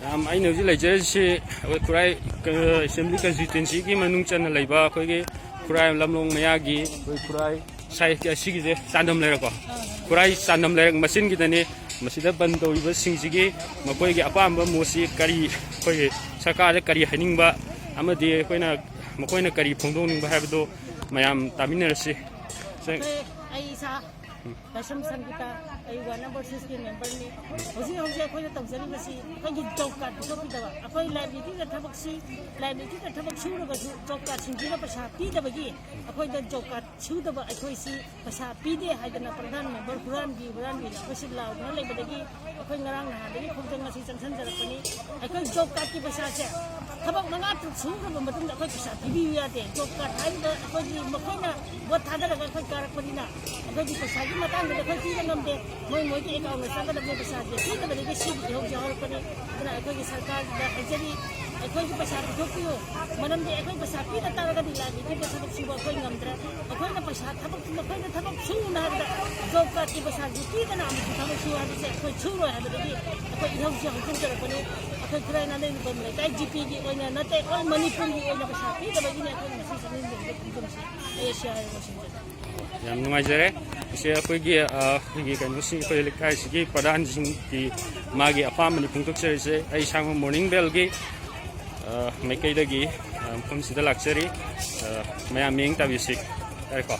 ꯑꯩꯅ ꯍꯧꯖꯤꯛ ꯂꯩꯖꯔꯤꯁꯤ ꯑꯩꯈꯣꯏ ꯈꯨꯔꯥꯏ ꯑꯦꯁꯦꯝꯕ꯭ꯂꯤ ꯀꯟꯁꯇꯤꯇ꯭ꯌꯨꯟꯁꯤꯒꯤ ꯃꯅꯨꯡ ꯆꯟꯅ ꯂꯩꯕ ꯑꯩꯈꯣꯏꯒꯤ ꯈꯨꯔꯥꯏ ꯂꯝꯂꯣꯡ ꯃꯌꯥꯒꯤ ꯑꯩꯈꯣꯏ ꯈꯨꯔꯥꯏ ꯑꯁꯤꯒꯤꯁꯦ ꯆꯥꯟꯗꯝ ꯂꯩꯔꯛꯀꯣ ꯈꯨꯔꯥꯏ ꯆꯥꯟꯗꯝ ꯂꯩꯔꯛ ꯃꯆꯤꯟꯒꯤꯗꯅꯤ ꯃꯁꯤꯗ ꯕꯟ ꯇꯧꯔꯤꯕꯁꯤꯡꯁꯤꯒꯤ ꯃꯈꯣꯏꯒꯤ ꯑꯄꯥꯝꯕ ꯃꯣꯠꯁꯤ ꯀꯔꯤ ꯑꯩꯈꯣꯏꯒꯤ ꯁꯔꯀꯥꯔꯗ ꯀꯔꯤ ꯍꯥꯏꯅꯤꯡꯕ ꯑꯃꯗꯤ ꯃꯈꯣꯏꯅ ꯀꯔꯤ ꯐꯣꯡꯗꯣꯛꯅꯤꯡꯕ ꯍꯥꯏꯕꯗꯨ ꯃꯌꯥꯝ ꯇꯥꯃꯤꯟꯅꯔꯁꯤ Kasam Sangita, one number 16 member. Jose Koya Tanzanisi, Pagi Joka, Topida, a point liability the Tabaxi, liability the Tabaxu, Joka, Singina Pasha, Pida Bagi, a point that Joka, Chudaba, Akoisi, Pasha, Pide, Hadana Pradan, member, Brandi, Pasilla, Nolebagi, a point around, the Putangas and Santa Pani, I call Joka Pasha. Tabak Mangat, Suga, Matunda Pasha, Pibia, Joka, Makona, what other Karapanina, a very Pasha. Matan da kai ti nam de moi moi ki account sa ka da be sa de ti da be ki si ho ja har pani na ai ki sarkar da ajari ai ki paisa ko kiyo manam de ai paisa pi da ta ga di la ni ki paisa si ba ko ngam dra ai na paisa thabak ma ko na thabak su na da job ka ki paisa ji ti da na am ki thabak su ha de se ko chu ro ha da ki ai ho ja ho kun da pani ai krai na le ko me kai gp ki ko na te all manipur ki ko na paisa pi da be ni ai na si sa ni de ko si ai sha ai ko si ꯌꯥꯝ ꯅꯨꯡꯉꯥꯏꯖꯔꯦ ꯃꯁꯤ ꯑꯩꯈꯣꯏꯒꯤ ꯀꯩꯅꯣꯁꯤ ꯑꯩꯈꯣꯏ ꯂꯩꯀꯥꯏꯁꯤꯒꯤ ꯄ꯭ꯔꯙꯥꯟꯁꯤꯡꯒꯤ ꯃꯥꯒꯤ ꯑꯄꯥꯝꯕꯅꯤ ꯐꯣꯡꯗꯣꯛꯆꯔꯤꯁꯦ ꯑꯩ ꯁꯥꯡꯕ ꯃꯣꯔꯅꯤꯡ ꯕꯦꯜꯒꯤ ꯃꯥꯏꯀꯩꯗꯒꯤ ꯃꯐꯝꯁꯤꯗ ꯂꯥꯛꯆꯔꯤ ꯃꯌꯥꯝ ꯃꯤꯠꯌꯦꯡ ꯇꯥꯕꯤꯁꯤ ꯌꯥꯔꯦꯀꯣ